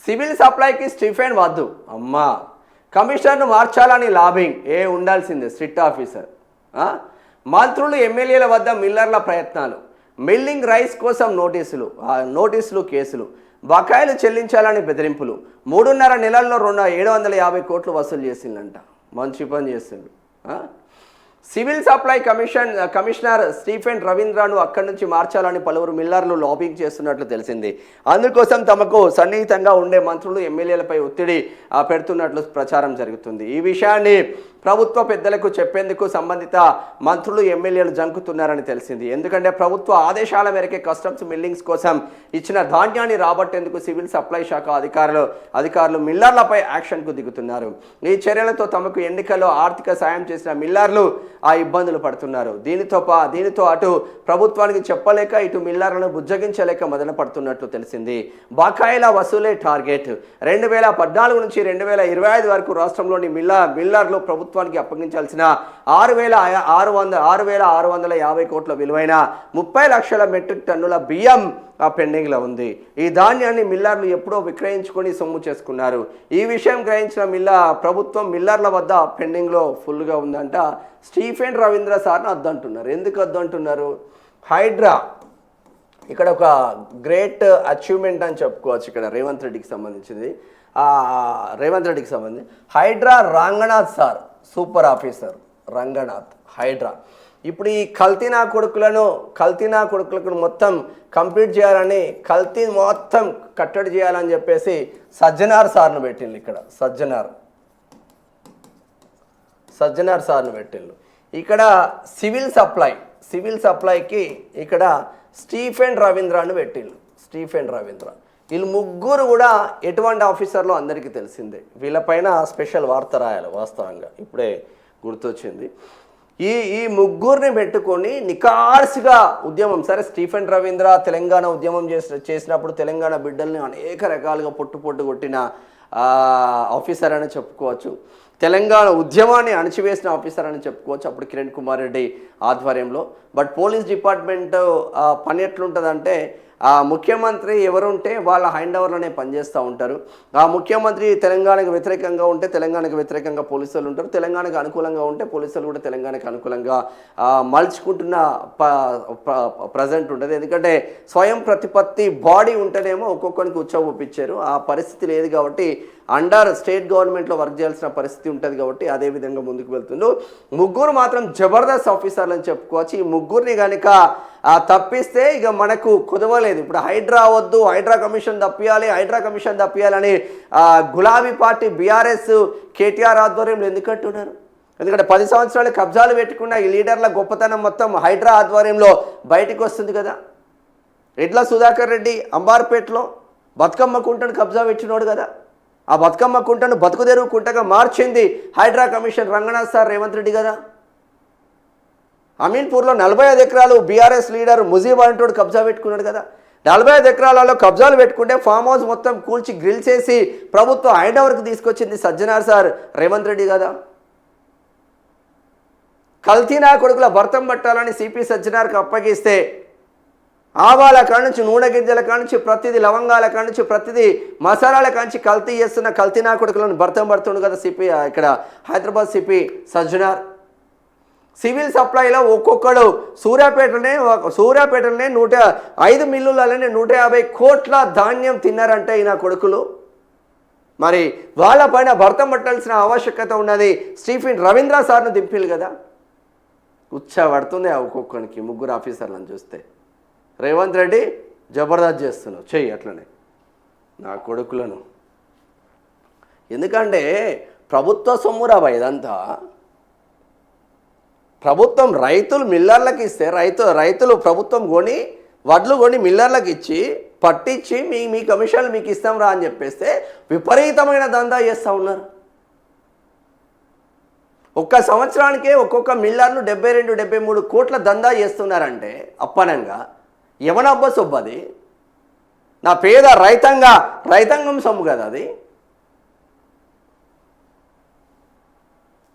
Civil సప్లైకి Stephen వద్దు అమ్మా, కమిషనర్ను మార్చాలని లాబింగ్ ఉండాల్సిందే స్ట్రిక్ట్ ఆఫీసర్. మంత్రులు ఎమ్మెల్యేల వద్ద మిల్లర్ల ప్రయత్నాలు, మిల్లింగ్ రైస్ కోసం నోటీసులు కేసులు, బకాయిలు చెల్లించాలని బెదిరింపులు, 3.5 నెలల్లో 750 కోట్లు వసూలు చేసిందంట. మంచి పని చేసిండు. సివిల్ సప్లై కమిషనర్ స్టీఫెన్ రవీంద్రను అక్కడి నుంచి మార్చాలని పలువురు మిల్లర్లు లాబింగ్ చేస్తున్నట్లు తెలిసింది. అందుకోసం తమకు సన్నిహితంగా ఉండే మంత్రులు ఎమ్మెల్యేలపై ఒత్తిడి పెడుతున్నట్లు ప్రచారం జరుగుతుంది. ఈ విషయాన్ని ప్రభుత్వ పెద్దలకు చెప్పేందుకు సంబంధిత మంత్రులు ఎమ్మెల్యేలు జంకుతున్నారని తెలిసింది. ఎందుకంటే ప్రభుత్వ ఆదేశాల మేరకే కస్టమ్స్ మిల్లింగ్స్ కోసం ఇచ్చిన ధాన్యాన్ని రాబట్టేందుకు సివిల్ సప్లై శాఖ అధికారులు మిల్లర్లపై యాక్షన్కు దిగుతున్నారు. ఈ చర్యలతో తమకు ఎన్నికల్లో ఆర్థిక సాయం చేసిన మిల్లర్లు ఇబ్బందులు పడుతున్నారు. దీనితో అటు ప్రభుత్వానికి చెప్పలేక ఇటు మిల్లర్లను బుజ్జగించలేక మొదలు పడుతున్నట్లు తెలిసింది. బకాయిల వసూలే టార్గెట్. 2014 నుంచి 2025 వరకు రాష్ట్రంలోని మిల్లర్లు ప్రభుత్వానికి అప్పగించాల్సిన 6,650 కోట్ల విలువైన 30 లక్షల మెట్రిక్ టన్నుల బియ్యం పెండింగ్లో ఉంది. ఈ ధాన్యాన్ని మిల్లర్లు ఎప్పుడో విక్రయించుకొని సొమ్ము చేసుకున్నారు. ఈ విషయం గ్రహించిన ప్రభుత్వం మిల్లర్ల వద్ద పెండింగ్లో ఫుల్గా ఉందంట. స్టీఫెన్ రవీంద్ర సార్ను వద్దంటున్నారు. ఎందుకు వద్దంటున్నారు? హైడ్రా ఇక్కడ ఒక గ్రేట్ అచీవ్మెంట్ అని చెప్పుకోవచ్చు. ఇక్కడ రేవంత్ రెడ్డికి సంబంధించింది. Hydraa Ranganath sir super officer Ranganath Hydraa. ఇప్పుడు ఈ కల్తీనా కొడుకులకు మొత్తం కంప్లీట్ చేయాలని, కల్తీ మొత్తం కట్టడి చేయాలని చెప్పేసి సజ్జనార్ సార్ను పెట్టిండు. ఇక్కడ సజ్జనార్ సార్ను పెట్టిండు. ఇక్కడ సివిల్ సప్లైకి ఇక్కడ స్టీఫెన్ రవీంద్రను పెట్టిండు. వీళ్ళు ముగ్గురు కూడా ఎటువంటి ఆఫీసర్లో అందరికీ తెలిసిందే. వీళ్ళపైన స్పెషల్ వార్త రాయాలి. వాస్తవంగా ఇప్పుడే గుర్తొచ్చింది. ఈ ముగ్గురిని పెట్టుకొని నికార్సిగా ఉద్యమం. సరే, స్టీఫెన్ రవీంద్ర తెలంగాణ ఉద్యమం చేసినప్పుడు తెలంగాణ బిడ్డల్ని అనేక రకాలుగా పొట్టు కొట్టిన ఆఫీసర్ అని చెప్పుకోవచ్చు. తెలంగాణ ఉద్యమాన్ని అణచివేసిన ఆఫీసర్ అని చెప్పుకోవచ్చు అప్పుడు కిరణ్ కుమార్ రెడ్డి ఆధ్వర్యంలో. బట్ పోలీస్ డిపార్ట్మెంట్ పని ఎట్లుంటుందంటే, ఆ ముఖ్యమంత్రి ఎవరుంటే వాళ్ళ హ్యాండ్ ఓవర్లోనే పనిచేస్తూ ఉంటారు. ఆ ముఖ్యమంత్రి తెలంగాణకు వ్యతిరేకంగా ఉంటే తెలంగాణకు వ్యతిరేకంగా పోలీసులు ఉంటారు. తెలంగాణకు అనుకూలంగా ఉంటే పోలీసులు కూడా తెలంగాణకు అనుకూలంగా మలుచుకుంటున్న ప్రజెంట్ ఉంటుంది. ఎందుకంటే స్వయం ప్రతిపత్తి బాడీ ఉంటేనేమో ఒక్కొక్కరికి ఉచ్చబొప్పించారు. ఆ పరిస్థితి లేదు కాబట్టి అండర్ స్టేట్ గవర్నమెంట్లో వర్క్ చేయాల్సిన పరిస్థితి ఉంటుంది కాబట్టి అదే విధంగా ముందుకు వెళ్తుండు. ముగ్గురు మాత్రం జబర్దస్త్ ఆఫీసర్లు అని చెప్పుకోవచ్చు. ఈ ముగ్గురిని కనుక తప్పిస్తే ఇక మనకు కుదవలేదు. ఇప్పుడు హైడ్రా వద్దు, హైడ్రా కమిషన్ తప్పియాలని గులాబీ పార్టీ బీఆర్ఎస్ కేటీఆర్ ఆధ్వర్యంలో ఎందుకు అంటున్నారు? ఎందుకంటే 10 సంవత్సరాలు కబ్జాలు పెట్టుకున్న ఈ లీడర్ల గొప్పతనం మొత్తం హైడ్రా ఆధ్వర్యంలో బయటకు వస్తుంది కదా. ఎడ్ల సుధాకర్ రెడ్డి అంబార్పేటలో బతుకమ్మ కుంటను కబ్జా పెట్టినోడు కదా. ఆ బతుకమ్మ కుంటను బతుకుదెరువు కుంటగా మార్చింది హైడ్రా కమిషన్ రంగనాథ్ సార్ రేవంత్ రెడ్డి కదా. అమీన్పూర్లో 45 ఎకరాలు బీఆర్ఎస్ లీడర్ ముజీబ్ అంటోడు కబ్జా పెట్టుకున్నాడు కదా. 45 ఎకరాలలో కబ్జాలు పెట్టుకుంటే ఫామ్ హౌస్ మొత్తం కూల్చి గ్రిల్ చేసి ప్రభుత్వం హ్యాండ్ ఓవర్కి తీసుకొచ్చింది సజ్జనార్ సార్ రేవంత్ రెడ్డి కదా. కల్తీనా కొడుకుల భర్తం పట్టాలని సిపి సజ్జనార్కి అప్పగిస్తే ఆవాల కానుంచి నూనె గింజల కానుంచి ప్రతిదీ లవంగాల కానుంచి ప్రతిదీ మసాలాల కానుంచి కల్తీ చేస్తున్న కల్తీనా కొడుకులను భర్తం పడుతుండు కదా సిపి ఇక్కడ హైదరాబాద్ సిపి సజ్జనార్. సివిల్ సప్లైలో ఒక్కొక్కడు సూర్యాపేటలోనే 5 మిల్లులలోనే 150 కోట్ల ధాన్యం తిన్నారంటే ఈయన కొడుకులు. మరి వాళ్ళపైన భర్తం పట్టాల్సిన ఆవశ్యకత ఉన్నది. స్టీఫెన్ రవీంద్ర సార్ను దింపిలు కదా. పడుతుంది ఒక్కొక్కరికి ముగ్గురు ఆఫీసర్లను చూస్తే. రేవంత్ రెడ్డి జబర్దస్త్ చేస్తున్నావు, చెయ్యి అట్లనే నా కొడుకులను. ఎందుకంటే ప్రభుత్వ సొమ్మురాబా ఇదంతా. ప్రభుత్వం రైతులు మిల్లర్లకు ఇస్తే రైతులు ప్రభుత్వం వడ్లు కొని మిల్లర్లకు ఇచ్చి పట్టించి మీ కమిషన్లు మీకు ఇస్తాం రా అని చెప్పేస్తే విపరీతమైన దందా చేస్తూ ఉన్నారు. ఒక్క సంవత్సరానికే ఒక్కొక్క మిల్లర్ను 72-73 కోట్ల దందా చేస్తున్నారంటే అప్పనంగా ఎవనబ్బ సొబ్బది? నా పేద రైతాంగం సొమ్ము కదా అది.